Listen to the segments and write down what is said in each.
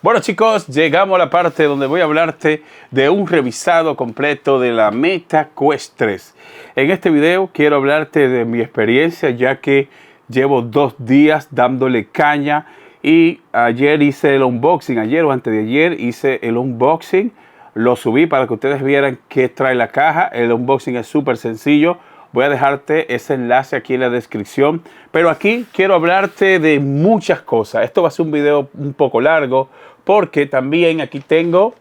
Bueno chicos, llegamos a la parte donde voy a hablarte de un revisado completo de la Meta Quest 3. En este video quiero hablarte de mi experiencia, ya que llevo 2 días dándole caña y ayer hice el unboxing, ayer o antes de ayer hice el unboxing, lo subí para que ustedes vieran qué trae la caja. El unboxing es súper sencillo. Voy a dejarte ese enlace aquí en la descripción. Pero aquí quiero hablarte de muchas cosas. Esto va a ser un video un poco largo porque también aquí tengo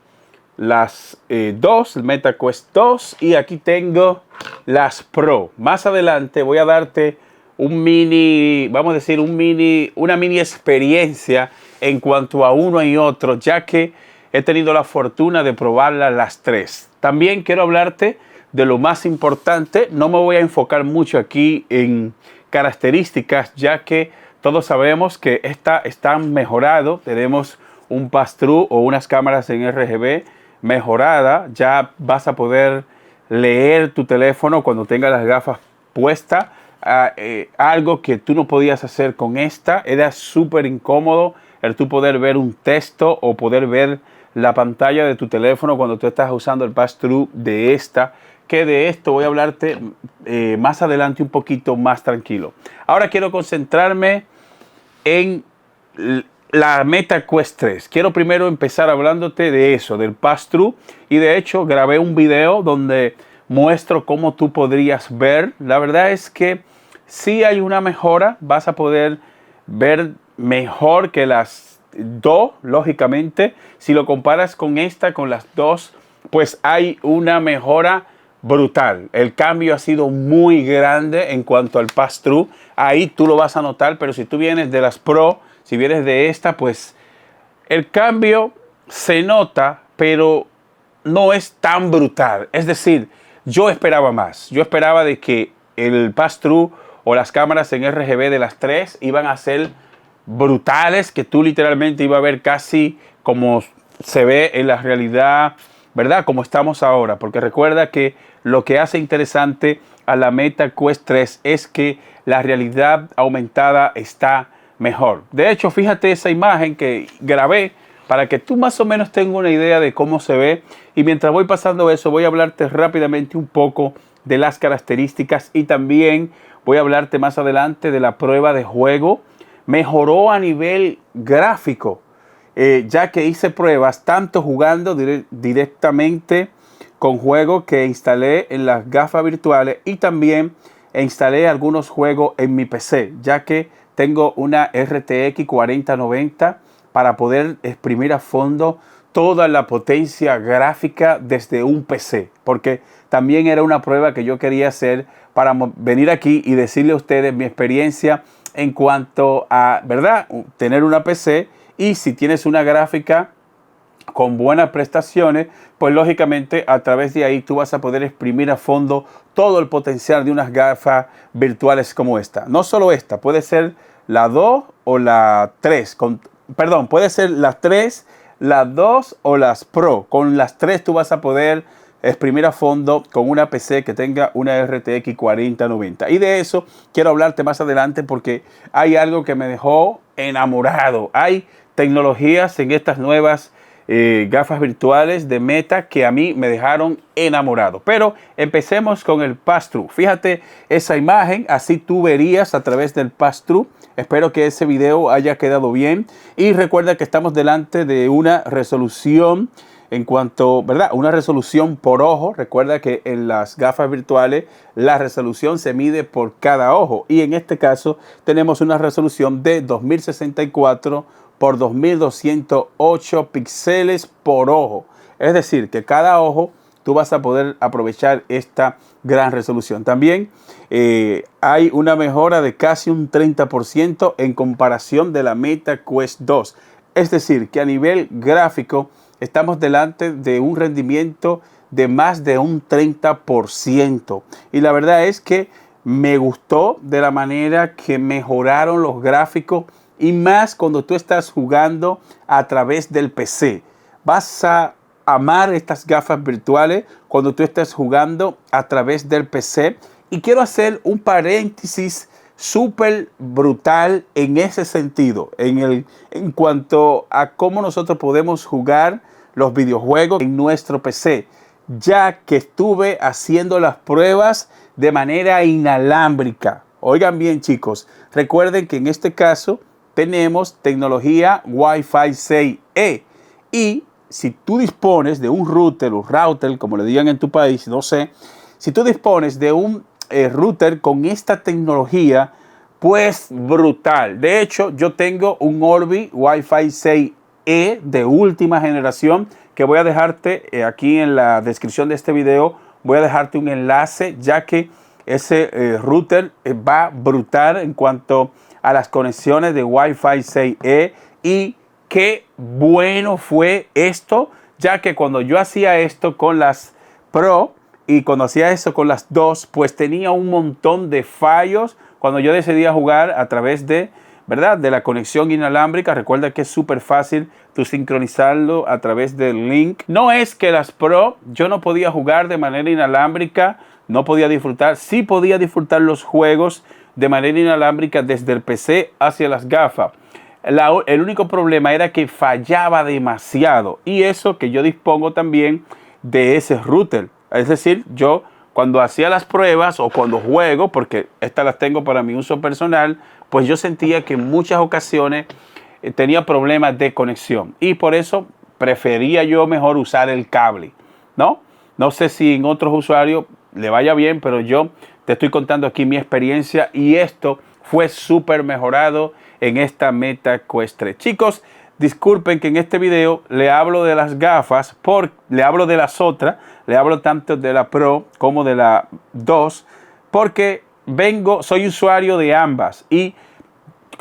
las dos, el Meta Quest 2, y aquí tengo las Pro. Más adelante voy a darte un mini, vamos a decir, una mini experiencia en cuanto a uno y otro, ya que he tenido la fortuna de probarlas las tres. También quiero hablarte de lo más importante. No me voy a enfocar mucho aquí en características, ya que todos sabemos que están mejorados. Tenemos un pass-through o unas cámaras en RGB mejorada. Ya vas a poder leer tu teléfono cuando tengas las gafas puestas. Algo que tú no podías hacer con esta. Era súper incómodo el tú poder ver un texto o poder ver la pantalla de tu teléfono cuando tú estás usando el pass-through de esta. Que de esto voy a hablarte más adelante un poquito más tranquilo. Ahora quiero concentrarme en la Meta Quest 3. Quiero primero empezar hablándote de eso, del pass-through. Y de hecho grabé un video donde muestro cómo tú podrías ver. La verdad es que sí hay una mejora. Vas a poder ver mejor que las dos, lógicamente. Si lo comparas con esta, con las dos, pues hay una mejora brutal. El cambio ha sido muy grande en cuanto al pass-through. Ahí tú lo vas a notar, pero si tú vienes de las Pro, si vienes de esta, pues el cambio se nota, pero no es tan brutal. Es decir, yo esperaba más. Yo esperaba de que el pass-through o las cámaras en RGB de las tres iban a ser brutales, que tú literalmente ibas a ver casi como se ve en la realidad, ¿verdad? Como estamos ahora. Porque recuerda que lo que hace interesante a la Meta Quest 3 es que la realidad aumentada está mejor. De hecho, fíjate esa imagen que grabé para que tú más o menos tengas una idea de cómo se ve. Y mientras voy pasando eso, voy a hablarte rápidamente un poco de las características y también voy a hablarte más adelante de la prueba de juego. Mejoró a nivel gráfico, ya que hice pruebas tanto jugando directamente con juegos que instalé en las gafas virtuales y también instalé algunos juegos en mi PC, ya que tengo una RTX 4090 para poder exprimir a fondo toda la potencia gráfica desde un PC, porque también era una prueba que yo quería hacer para venir aquí y decirle a ustedes mi experiencia en cuanto a, ¿verdad?, tener una PC. Y si tienes una gráfica con buenas prestaciones, pues lógicamente a través de ahí tú vas a poder exprimir a fondo todo el potencial de unas gafas virtuales como esta. No solo esta, puede ser la 2 o la 3. Perdón, puede ser las 3, las 2 o las Pro. Con las 3 tú vas a poder exprimir a fondo con una PC que tenga una RTX 4090. Y de eso quiero hablarte más adelante porque hay algo que me dejó enamorado. Hay tecnologías en estas nuevas gafas virtuales de Meta que a mí me dejaron enamorado. Pero empecemos con el pass-through. Fíjate esa imagen, así tú verías a través del pass-through. Espero que ese video haya quedado bien. Y recuerda que estamos delante de una resolución en cuanto, ¿verdad?, una resolución por ojo. Recuerda que en las gafas virtuales la resolución se mide por cada ojo. Y en este caso tenemos una resolución de 2064 por 2208 píxeles por ojo. Es decir, que cada ojo tú vas a poder aprovechar esta gran resolución. También hay una mejora de casi un 30% en comparación de la Meta Quest 2. Es decir, que a nivel gráfico estamos delante de un rendimiento de más de un 30%. Y la verdad es que me gustó de la manera que mejoraron los gráficos y más cuando tú estás jugando a través del PC. Vas a amar estas gafas virtuales cuando tú estés jugando a través del PC. Y quiero hacer un paréntesis súper brutal en ese sentido, en cuanto a cómo nosotros podemos jugar los videojuegos en nuestro PC, ya que estuve haciendo las pruebas de manera inalámbrica. Oigan bien, chicos, recuerden que en este caso tenemos tecnología Wi-Fi 6E y si tú dispones de un router o router, como le digan en tu país, no sé, si tú dispones de un router con esta tecnología, pues brutal. De hecho, yo tengo un Orbi Wi-Fi 6E de última generación que voy a dejarte aquí en la descripción de este video. Voy a dejarte un enlace, ya que ese router va brutal en cuanto a las conexiones de Wi-Fi 6E. Y qué bueno fue esto, ya que cuando yo hacía esto con las Pro y cuando hacía eso con las 2, pues tenía un montón de fallos cuando yo decidía jugar a través de, ¿verdad?, de la conexión inalámbrica. Recuerda que es súper fácil tú sincronizarlo a través del link. No es que las Pro yo no podía jugar de manera inalámbrica, no podía disfrutar, sí podía disfrutar los juegos de manera inalámbrica desde el PC hacia las gafas. El único problema era que fallaba demasiado, y eso que yo dispongo también de ese router. Es decir, yo cuando hacía las pruebas o cuando juego, porque estas las tengo para mi uso personal, pues yo sentía que en muchas ocasiones tenía problemas de conexión y por eso prefería yo mejor usar el cable, ¿no? No sé si en otros usuarios le vaya bien, pero yo te estoy contando aquí mi experiencia y esto fue súper mejorado en esta Meta Quest 3. Chicos, disculpen que en este video le hablo de las gafas, le hablo de las otras, le hablo tanto de la Pro como de la 2, porque soy usuario de ambas y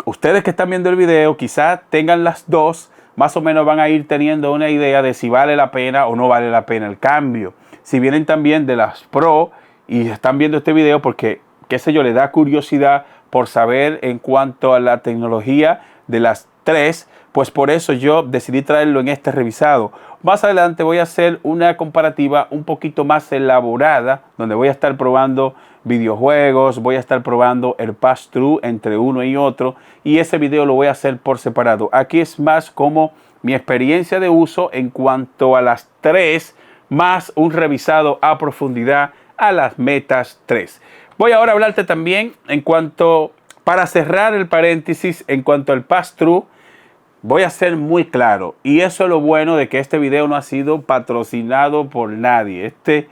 ustedes que están viendo el video quizás tengan las dos, más o menos van a ir teniendo una idea de si vale la pena o no vale la pena el cambio. Si vienen también de las Pro y están viendo este video porque, qué sé yo, les da curiosidad por saber en cuanto a la tecnología de las 3, pues por eso yo decidí traerlo en este revisado. Más adelante voy a hacer una comparativa un poquito más elaborada, donde voy a estar probando videojuegos, voy a estar probando el pass-through entre uno y otro, y ese video lo voy a hacer por separado. Aquí es más como mi experiencia de uso en cuanto a las 3, más un revisado a profundidad a las Metas 3. Voy ahora a hablarte también para cerrar el paréntesis, en cuanto al pass-through. Voy a ser muy claro, y eso es lo bueno de que este video no ha sido patrocinado por nadie. Este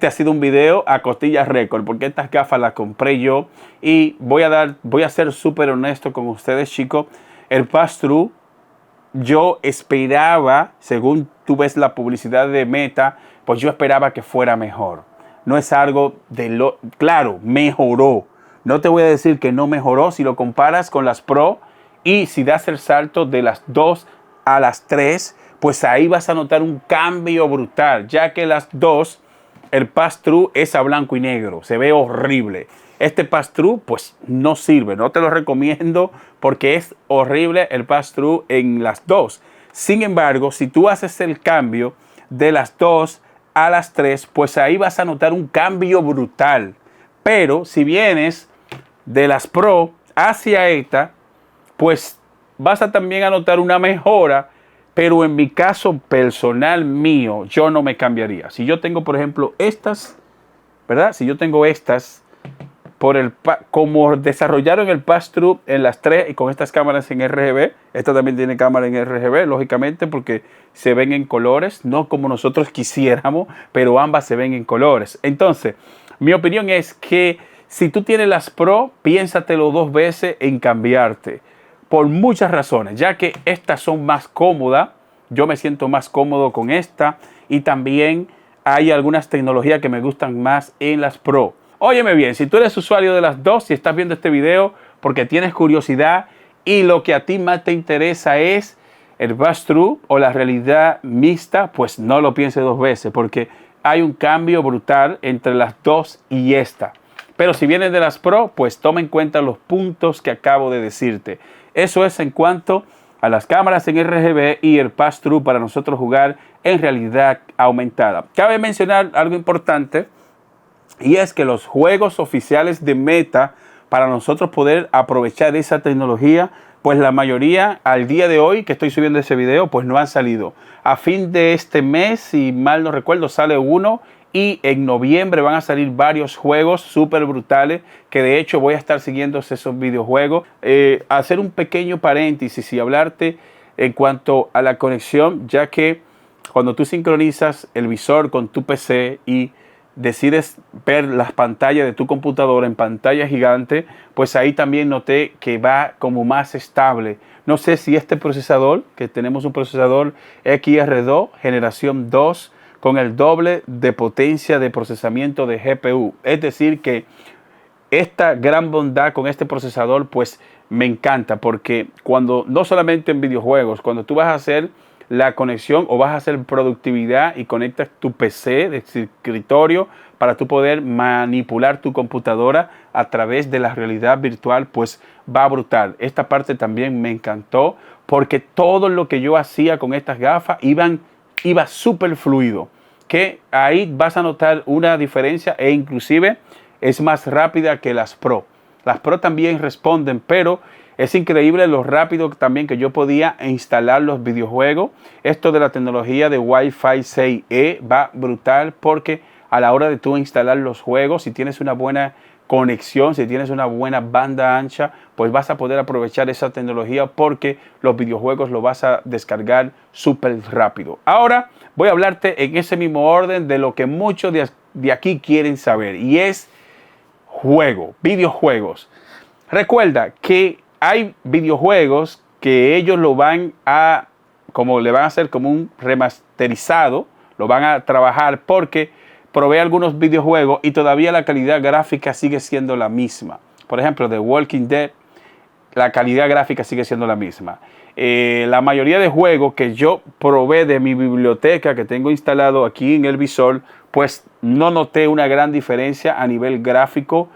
ha sido un video a costillas récord, porque estas gafas las compré yo, y voy a ser súper honesto con ustedes, chicos. El pass-through, yo esperaba, según tú ves la publicidad de Meta, pues yo esperaba que fuera mejor. No es algo claro, mejoró. No te voy a decir que no mejoró si lo comparas con las Pro. Y si das el salto de las 2 a las 3, pues ahí vas a notar un cambio brutal, ya que las 2, el pass-through es a blanco y negro, se ve horrible. Este pass-through pues no sirve, no te lo recomiendo porque es horrible el pass-through en las 2. Sin embargo, si tú haces el cambio de las 2 a las 3, pues ahí vas a notar un cambio brutal. Pero si vienes de las Pro hacia esta, pues vas a también notar una mejora, pero en mi caso personal mío, yo no me cambiaría. Si yo tengo, por ejemplo, estas, ¿verdad? Si yo tengo estas, como desarrollaron el pass-through en las 3 y con estas cámaras en RGB, esta también tiene cámara en RGB, lógicamente, porque se ven en colores, no como nosotros quisiéramos, pero ambas se ven en colores. Entonces, mi opinión es que si tú tienes las Pro, piénsatelo 2 veces en cambiarte. Por muchas razones, ya que estas son más cómodas, yo me siento más cómodo con esta y también hay algunas tecnologías que me gustan más en las Pro. Óyeme bien, si tú eres usuario de las 2, si estás viendo este video porque tienes curiosidad y lo que a ti más te interesa es el pass-through o la realidad mixta, pues no lo pienses 2 veces porque hay un cambio brutal entre las 2 y esta. Pero si vienes de las Pro, pues toma en cuenta los puntos que acabo de decirte. Eso es en cuanto a las cámaras en RGB y el pass-through para nosotros jugar en realidad aumentada. Cabe mencionar algo importante y es que los juegos oficiales de Meta para nosotros poder aprovechar esa tecnología, pues la mayoría al día de hoy que estoy subiendo ese video, pues no han salido. A fin de este mes, si mal no recuerdo, sale uno y en noviembre van a salir varios juegos súper brutales que de hecho voy a estar siguiendo esos videojuegos. Hacer un pequeño paréntesis y hablarte en cuanto a la conexión, ya que cuando tú sincronizas el visor con tu PC y decides ver las pantallas de tu computadora en pantalla gigante, pues ahí también noté que va como más estable. No sé si este procesador, que tenemos un procesador XR2 generación 2 con el doble de potencia de procesamiento de GPU. Es decir que esta gran bondad con este procesador pues me encanta, porque cuando no solamente en videojuegos, cuando tú vas a hacer la conexión o vas a hacer productividad y conectas tu PC de escritorio para tú poder manipular tu computadora a través de la realidad virtual, pues va brutal. Esta parte también me encantó porque todo lo que yo hacía con estas gafas iba súper fluido, que ahí vas a notar una diferencia e inclusive es más rápida que las Pro. Las Pro también responden, pero es increíble lo rápido también que yo podía instalar los videojuegos. Esto de la tecnología de Wi-Fi 6E va brutal porque a la hora de tú instalar los juegos, si tienes una buena conexión, si tienes una buena banda ancha, pues vas a poder aprovechar esa tecnología porque los videojuegos lo vas a descargar súper rápido. Ahora voy a hablarte en ese mismo orden de lo que muchos de aquí quieren saber y es videojuegos. Recuerda que hay videojuegos que ellos lo van a, como le van a hacer como un remasterizado, lo van a trabajar porque provee algunos videojuegos y todavía la calidad gráfica sigue siendo la misma. Por ejemplo, The Walking Dead, la calidad gráfica sigue siendo la misma. La mayoría de juegos que yo probé de mi biblioteca que tengo instalado aquí en el visor, pues no noté una gran diferencia a nivel gráfico,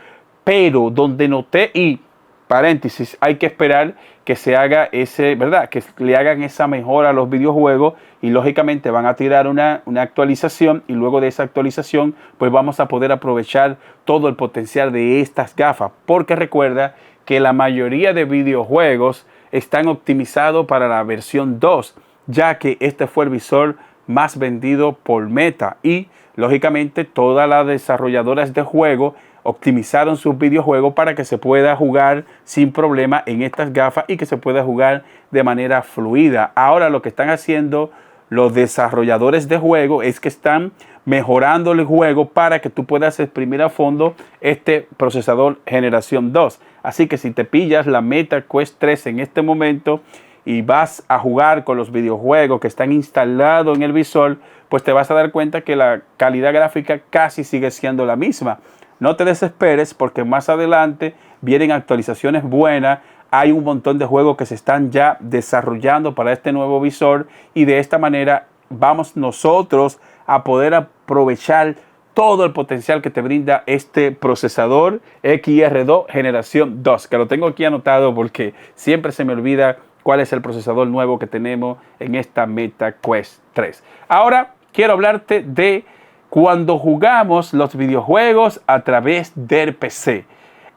pero donde noté, y paréntesis, hay que esperar que se haga ¿verdad? Que le hagan esa mejora a los videojuegos y lógicamente van a tirar una actualización y luego de esa actualización pues vamos a poder aprovechar todo el potencial de estas gafas, porque recuerda que la mayoría de videojuegos están optimizados para la versión 2, ya que este fue el visor más vendido por Meta y lógicamente todas las desarrolladoras de juegos optimizaron sus videojuegos para que se pueda jugar sin problema en estas gafas y que se pueda jugar de manera fluida. Ahora lo que están haciendo los desarrolladores de juegos es que están mejorando el juego para que tú puedas exprimir a fondo este procesador generación 2. Así que si te pillas la Meta Quest 3 en este momento y vas a jugar con los videojuegos que están instalados en el visor, pues te vas a dar cuenta que la calidad gráfica casi sigue siendo la misma. No te desesperes porque más adelante vienen actualizaciones buenas. Hay un montón de juegos que se están ya desarrollando para este nuevo visor y de esta manera vamos nosotros a poder aprovechar todo el potencial que te brinda este procesador XR2 generación 2, que lo tengo aquí anotado porque siempre se me olvida cuál es el procesador nuevo que tenemos en esta Meta Quest 3. Ahora quiero hablarte de cuando jugamos los videojuegos a través del PC.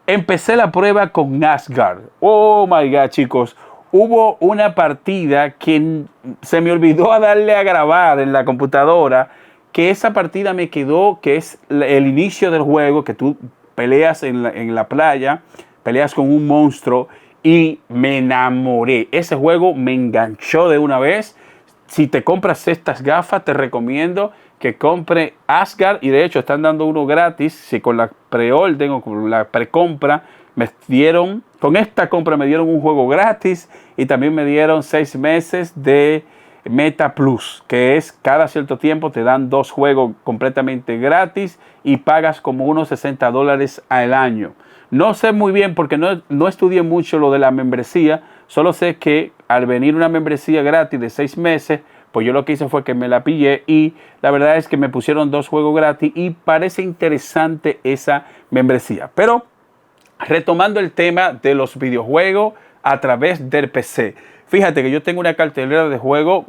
Empecé la prueba con Asgard. Oh my God, chicos. Hubo una partida que se me olvidó a darle a grabar en la computadora, que esa partida me quedó, que es el inicio del juego, que tú peleas en la playa, peleas con un monstruo y me enamoré. Ese juego me enganchó de una vez. Si te compras estas gafas, te recomiendo que compre Asgard y de hecho están dando uno gratis. Si con la preorden o con la precompra con esta compra me dieron un juego gratis y también me dieron 6 meses de Meta Plus, que es cada cierto tiempo te dan 2 juegos completamente gratis y pagas como unos $60 al año. No sé muy bien porque no estudié mucho lo de la membresía, solo sé que al venir una membresía gratis de 6 meses, pues yo lo que hice fue que me la pillé y la verdad es que me pusieron 2 juegos gratis y parece interesante esa membresía. Pero retomando el tema de los videojuegos a través del PC. Fíjate que yo tengo una cartelera de juegos,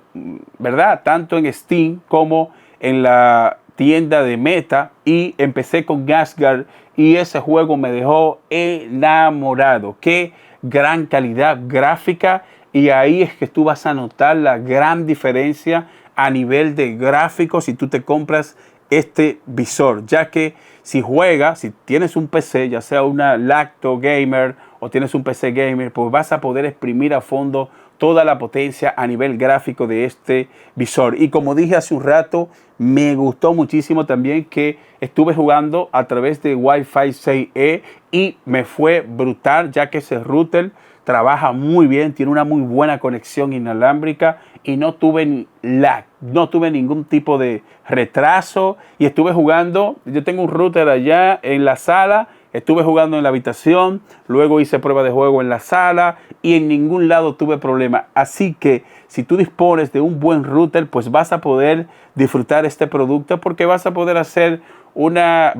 ¿verdad? Tanto en Steam como en la tienda de Meta y empecé con Asgard y ese juego me dejó enamorado. Qué gran calidad gráfica, y ahí es que tú vas a notar la gran diferencia a nivel de gráficos si tú te compras este visor, ya que si juegas, si tienes un PC, ya sea una Lacto Gamer o tienes un PC Gamer, pues vas a poder exprimir a fondo toda la potencia a nivel gráfico de este visor. Y como dije hace un rato, me gustó muchísimo también que estuve jugando a través de Wi-Fi 6E y me fue brutal, ya que ese router trabaja muy bien, tiene una muy buena conexión inalámbrica y no tuve lag, no tuve ningún tipo de retraso y estuve jugando. Yo tengo un router allá en la sala, estuve jugando en la habitación, luego hice prueba de juego en la sala y en ningún lado tuve problema. Así que si tú dispones de un buen router, pues vas a poder disfrutar este producto, porque vas a poder hacer una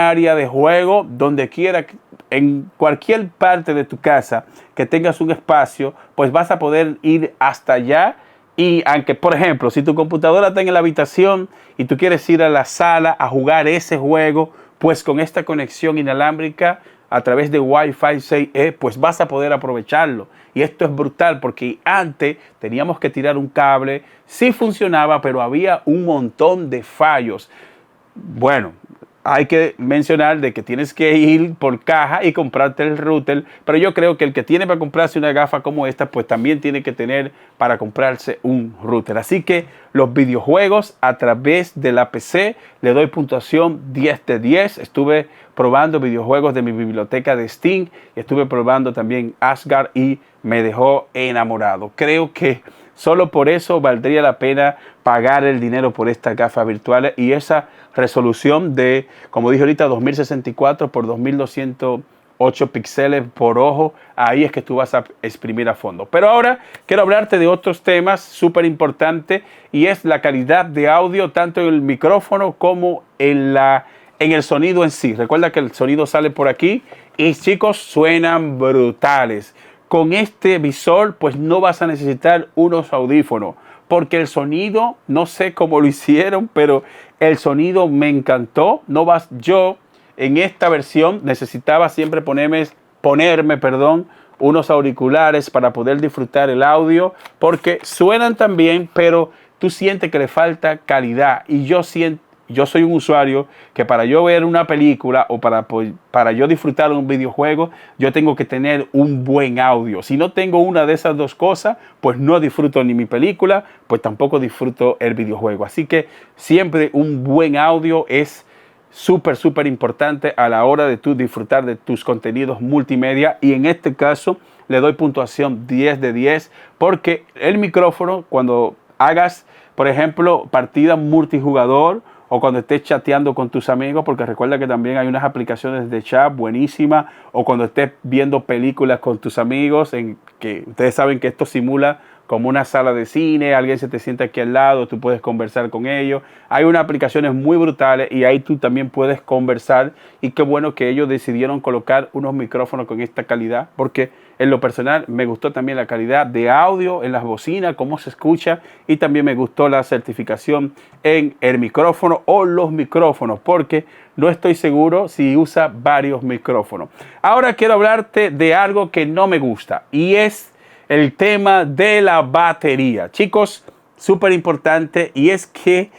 área de juego donde quiera, en cualquier parte de tu casa que tengas un espacio, pues vas a poder ir hasta allá. Y aunque, por ejemplo, si tu computadora está en la habitación y tú quieres ir a la sala a jugar ese juego, pues con esta conexión inalámbrica a través de Wi-Fi 6E, pues vas a poder aprovecharlo. Y esto es brutal, porque antes teníamos que tirar un cable, sí funcionaba, pero había un montón de fallos. Bueno, hay que mencionar de que tienes que ir por caja y comprarte el router, pero yo creo que el que tiene para comprarse una gafa como esta, pues también tiene que tener para comprarse un router. Así que los videojuegos a través de la PC le doy puntuación 10 de 10. Estuve probando videojuegos de mi biblioteca de Steam, estuve probando también Asgard y me dejó enamorado. Creo que solo por eso valdría la pena pagar el dinero por estas gafas virtuales y esa resolución de, como dije ahorita, 2064 por 2208 píxeles por ojo. Ahí es que tú vas a exprimir a fondo. Pero ahora quiero hablarte de otros temas súper importantes, y es la calidad de audio, tanto en el micrófono como en el sonido en sí. Recuerda que el sonido sale por aquí y, chicos, suenan brutales. Con este visor pues no vas a necesitar unos audífonos, porque el sonido, no sé cómo lo hicieron, pero el sonido me encantó. Yo en esta versión necesitaba siempre ponerme, unos auriculares para poder disfrutar el audio, porque suenan también, pero tú sientes que le falta calidad. Y yo soy un usuario que para yo ver una película o para yo disfrutar un videojuego, yo tengo que tener un buen audio. Si no tengo una de esas dos cosas, pues no disfruto ni mi película, pues tampoco disfruto el videojuego. Así que siempre un buen audio es súper importante a la hora de tú disfrutar de tus contenidos multimedia. Y en este caso le doy puntuación 10 de 10, porque el micrófono, cuando hagas, por ejemplo, partida multijugador, o cuando estés chateando con tus amigos, porque recuerda que también hay unas aplicaciones de chat buenísimas, o cuando estés viendo películas con tus amigos, que ustedes saben que esto simula como una sala de cine, alguien se te sienta aquí al lado, tú puedes conversar con ellos. Hay unas aplicaciones muy brutales y ahí tú también puedes conversar, y qué bueno que ellos decidieron colocar unos micrófonos con esta calidad, porque en lo personal me gustó también la calidad de audio en las bocinas, cómo se escucha, y también me gustó la certificación en el micrófono o los micrófonos, porque no estoy seguro si usa varios micrófonos. Ahora quiero hablarte de algo que no me gusta, y es el tema de la batería. Chicos, súper importante, y es que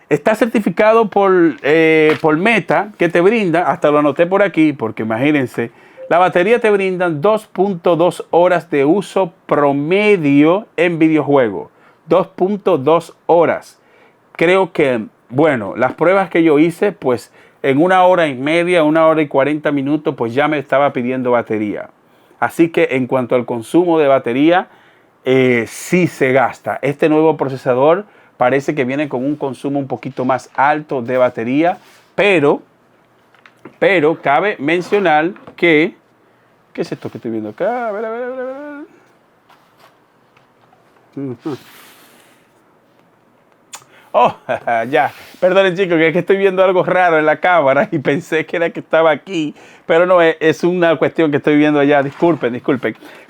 está certificado por Meta, que te brinda, hasta lo anoté por aquí, porque imagínense, la batería te brindan 2.2 horas de uso promedio en videojuegos. 2.2 horas. Creo que, bueno, las pruebas que yo hice, pues en 1 hora y media, 1 hora y 40 minutos, pues ya me estaba pidiendo batería. Así que en cuanto al consumo de batería, sí se gasta. Este nuevo procesador parece que viene con un consumo un poquito más alto de batería, pero cabe mencionar que... ¿Qué es esto que estoy viendo acá? A ver. Oh, ya. Perdonen, chicos, que es que estoy viendo algo raro en la cámara y pensé que era que estaba aquí, pero no, es una cuestión que estoy viendo allá. Disculpen.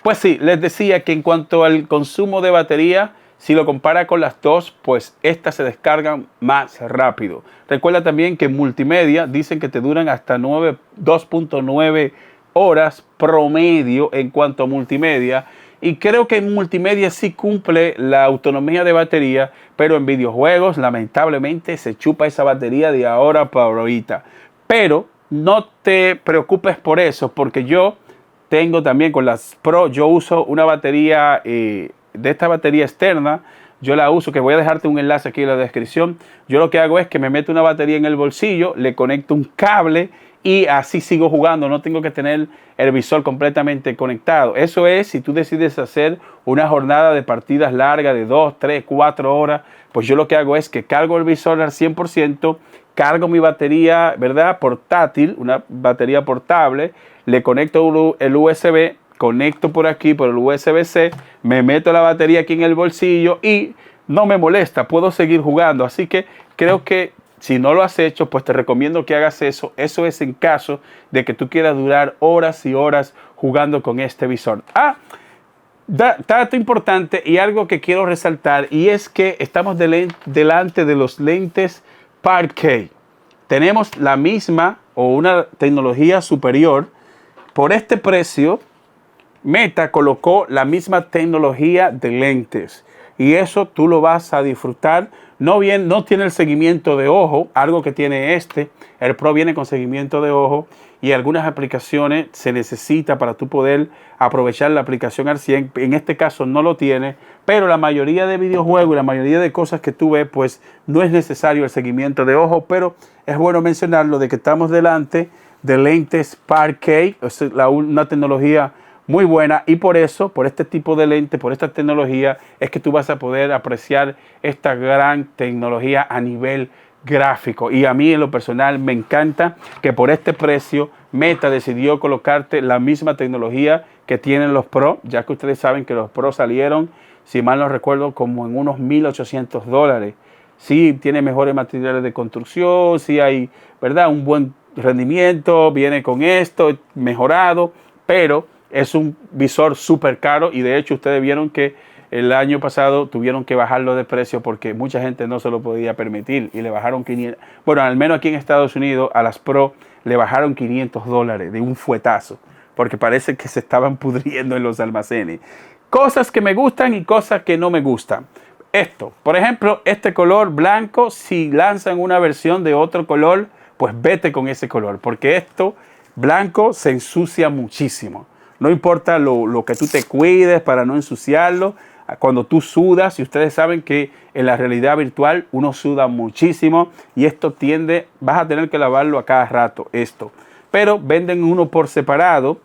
Pues sí, les decía que en cuanto al consumo de batería, Si lo compara con las dos, pues estas se descargan más rápido. Recuerda también que en multimedia dicen que te duran hasta 2.9 horas promedio en cuanto a multimedia. Y creo que en multimedia sí cumple la autonomía de batería, pero en videojuegos lamentablemente se chupa esa batería de ahora para ahorita. Pero no te preocupes por eso, porque yo tengo también con las Pro, yo uso una batería de esta batería externa. Yo la uso, que voy a dejarte un enlace aquí en la descripción. Yo lo que hago es que me meto una batería en el bolsillo, le conecto un cable y así sigo jugando. No tengo que tener el visor completamente conectado. Eso es si tú decides hacer una jornada de partidas largas de 2, 3, 4 horas. Pues yo lo que hago es que cargo el visor al 100%, cargo mi batería, ¿verdad?, portátil, una batería portable, le conecto el USB, conecto por aquí, por el USB-C, me meto la batería aquí en el bolsillo y no me molesta, puedo seguir jugando. Así que creo que si no lo has hecho, pues te recomiendo que hagas eso. Eso es en caso de que tú quieras durar horas y horas jugando con este visor. Dato importante y algo que quiero resaltar, y es que estamos delante de los lentes Parkey. Tenemos la misma o una tecnología superior. Por este precio, Meta colocó la misma tecnología de lentes y eso tú lo vas a disfrutar. No tiene el seguimiento de ojo, algo que tiene el Pro viene con seguimiento de ojo, y algunas aplicaciones se necesita para tú poder aprovechar la aplicación al 100. En este caso no lo tiene, pero la mayoría de videojuegos y la mayoría de cosas que tú ves, pues no es necesario el seguimiento de ojo, pero es bueno mencionarlo de que estamos delante de lentes Parkey, una tecnología muy buena, y por eso, por este tipo de lente, por esta tecnología, es que tú vas a poder apreciar esta gran tecnología a nivel gráfico. Y a mí en lo personal me encanta que por este precio Meta decidió colocarte la misma tecnología que tienen los Pro, ya que ustedes saben que los Pro salieron, si mal no recuerdo, como en unos $1,800. Sí, tiene mejores materiales de construcción, sí hay, ¿verdad?, un buen rendimiento, viene con esto mejorado, pero es un visor súper caro, y de hecho ustedes vieron que el año pasado tuvieron que bajarlo de precio porque mucha gente no se lo podía permitir y le bajaron 500. Bueno, al menos aquí en Estados Unidos a las Pro le bajaron $500 de un fuetazo porque parece que se estaban pudriendo en los almacenes. Cosas que me gustan y cosas que no me gustan. Esto, por ejemplo, este color blanco, si lanzan una versión de otro color, pues vete con ese color, porque esto blanco se ensucia muchísimo. No importa lo que tú te cuides para no ensuciarlo. Cuando tú sudas, y ustedes saben que en la realidad virtual uno suda muchísimo, y esto vas a tener que lavarlo a cada rato esto. Pero venden uno por separado.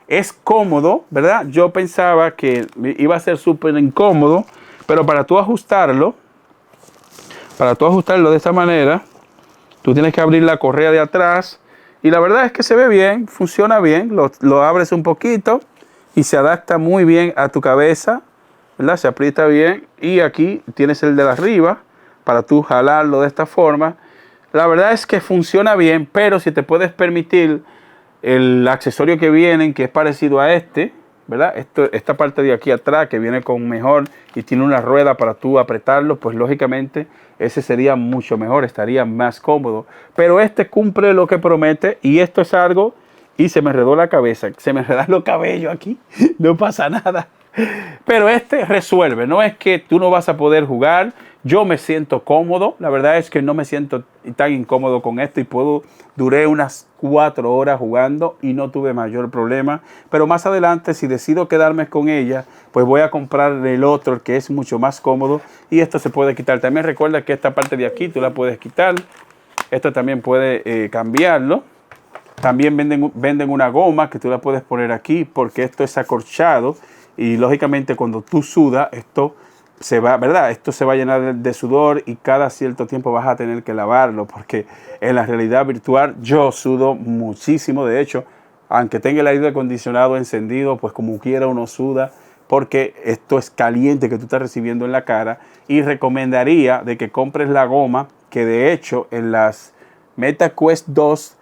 Es cómodo, ¿verdad? Yo pensaba que iba a ser súper incómodo, pero para tú ajustarlo de esta manera, tú tienes que abrir la correa de atrás. Y la verdad es que se ve bien, funciona bien, lo abres un poquito y se adapta muy bien a tu cabeza, ¿verdad? Se aprieta bien, y aquí tienes el de arriba para tú jalarlo de esta forma. La verdad es que funciona bien, pero si te puedes permitir el accesorio que vienen, que es parecido a este, ¿verdad? Esta parte de aquí atrás que viene con mejor y tiene una rueda para tú apretarlo, pues lógicamente ese sería mucho mejor, estaría más cómodo. Pero este cumple lo que promete, y esto es algo, y se me enredó la cabeza, se me enredan los cabellos aquí, no pasa nada. Pero este resuelve, no es que tú no vas a poder jugar. Yo me siento cómodo, la verdad es que no me siento tan incómodo con esto, y duré unas 4 horas jugando y no tuve mayor problema. Pero más adelante, si decido quedarme con ella, pues voy a comprar el otro, que es mucho más cómodo, y esto se puede quitar. También recuerda que esta parte de aquí tú la puedes quitar, esto también puede cambiarlo. También venden una goma que tú la puedes poner aquí, porque esto es acolchado. Y lógicamente cuando tú sudas, esto se va, ¿verdad? Esto se va a llenar de sudor, y cada cierto tiempo vas a tener que lavarlo, porque en la realidad virtual yo sudo muchísimo. De hecho, aunque tenga el aire acondicionado encendido, pues como quiera uno suda, porque esto es caliente que tú estás recibiendo en la cara. Y recomendaría de que compres la goma, que de hecho en las Meta Quest 2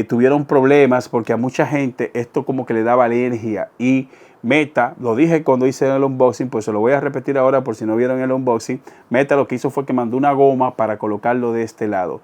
tuvieron problemas porque a mucha gente esto como que le daba alergia, y Meta, lo dije cuando hice el unboxing, pues se lo voy a repetir ahora por si no vieron el unboxing. Meta lo que hizo fue que mandó una goma para colocarlo de este lado.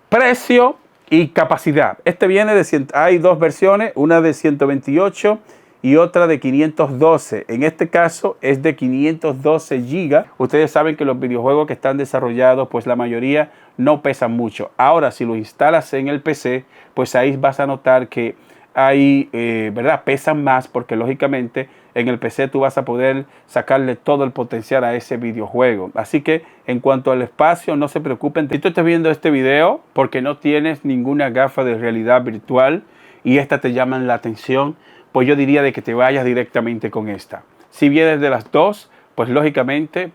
Precio y capacidad. Este viene de hay dos versiones, una de 128 y otra de 512. En este caso es de 512 GB. Ustedes saben que los videojuegos que están desarrollados, pues la mayoría no pesan mucho. Ahora, si lo instalas en el PC, pues ahí vas a notar que ahí, ¿verdad? Pesan más porque lógicamente en el PC tú vas a poder sacarle todo el potencial a ese videojuego. Así que en cuanto al espacio, no se preocupen. Si tú estás viendo este video porque no tienes ninguna gafa de realidad virtual y esta te llama la atención, pues yo diría de que te vayas directamente con esta. Si vienes de las dos, pues lógicamente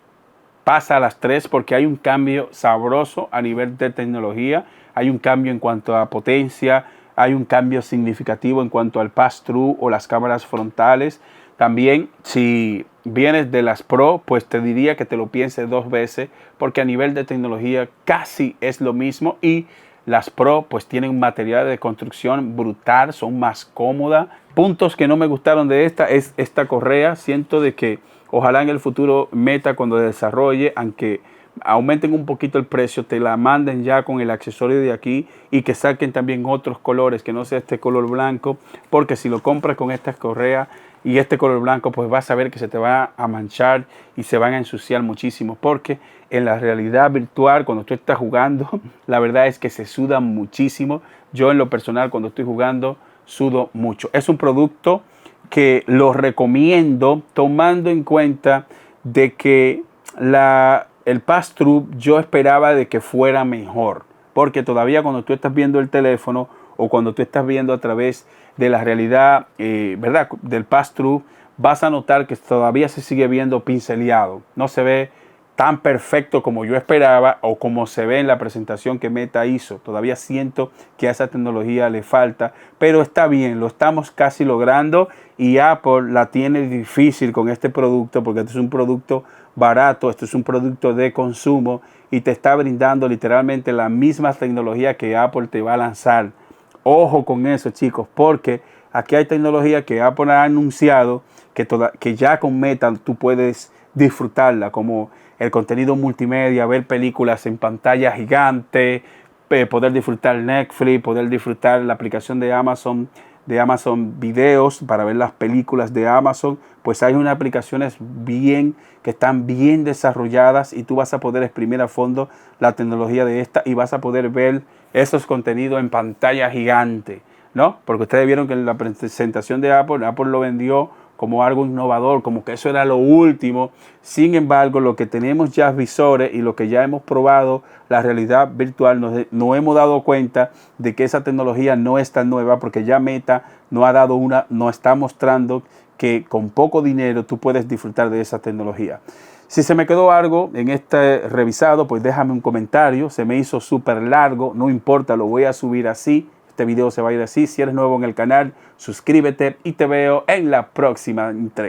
pasa a las tres porque hay un cambio sabroso a nivel de tecnología, hay un cambio en cuanto a potencia, hay un cambio significativo en cuanto al pass-through o las cámaras frontales. También si vienes de las Pro, pues te diría que te lo pienses dos veces porque a nivel de tecnología casi es lo mismo y las Pro pues tienen un material de construcción brutal, son más cómodas. Puntos que no me gustaron de esta es esta correa. Siento de que ojalá en el futuro Meta cuando desarrolle, aunque aumenten un poquito el precio, te la manden ya con el accesorio de aquí y que saquen también otros colores que no sea este color blanco, porque si lo compras con estas correas y este color blanco, pues vas a ver que se te va a manchar y se van a ensuciar muchísimo, porque en la realidad virtual cuando tú estás jugando, la verdad es que se suda muchísimo. Yo en lo personal cuando estoy jugando sudo mucho. Es un producto que lo recomiendo tomando en cuenta de que el pass-through yo esperaba de que fuera mejor, porque todavía cuando tú estás viendo el teléfono o cuando tú estás viendo a través de la realidad, ¿verdad? Del pass-through, vas a notar que todavía se sigue viendo pinceleado. No se ve tan perfecto como yo esperaba o como se ve en la presentación que Meta hizo. Todavía siento que a esa tecnología le falta, pero está bien, lo estamos casi logrando y Apple la tiene difícil con este producto porque este es un producto barato, esto es un producto de consumo y te está brindando literalmente la misma tecnología que Apple te va a lanzar. Ojo con eso, chicos, porque aquí hay tecnología que Apple ha anunciado que ya con Meta tú puedes disfrutarla, como el contenido multimedia, ver películas en pantalla gigante, poder disfrutar Netflix, poder disfrutar la aplicación de Amazon Videos para ver las películas de Amazon. Pues hay unas aplicaciones que están bien desarrolladas y tú vas a poder exprimir a fondo la tecnología de esta y vas a poder ver esos contenidos en pantalla gigante, ¿no? Porque ustedes vieron que en la presentación de Apple lo vendió como algo innovador, como que eso era lo último. Sin embargo, lo que tenemos ya visores y lo que ya hemos probado, la realidad virtual, nos hemos dado cuenta de que esa tecnología no es tan nueva, porque ya Meta nos está mostrando que con poco dinero tú puedes disfrutar de esa tecnología. Si se me quedó algo en este revisado, pues déjame un comentario. Se me hizo súper largo, no importa, lo voy a subir así. Este video se va a ir así. Si eres nuevo en el canal, suscríbete y te veo en la próxima entrega.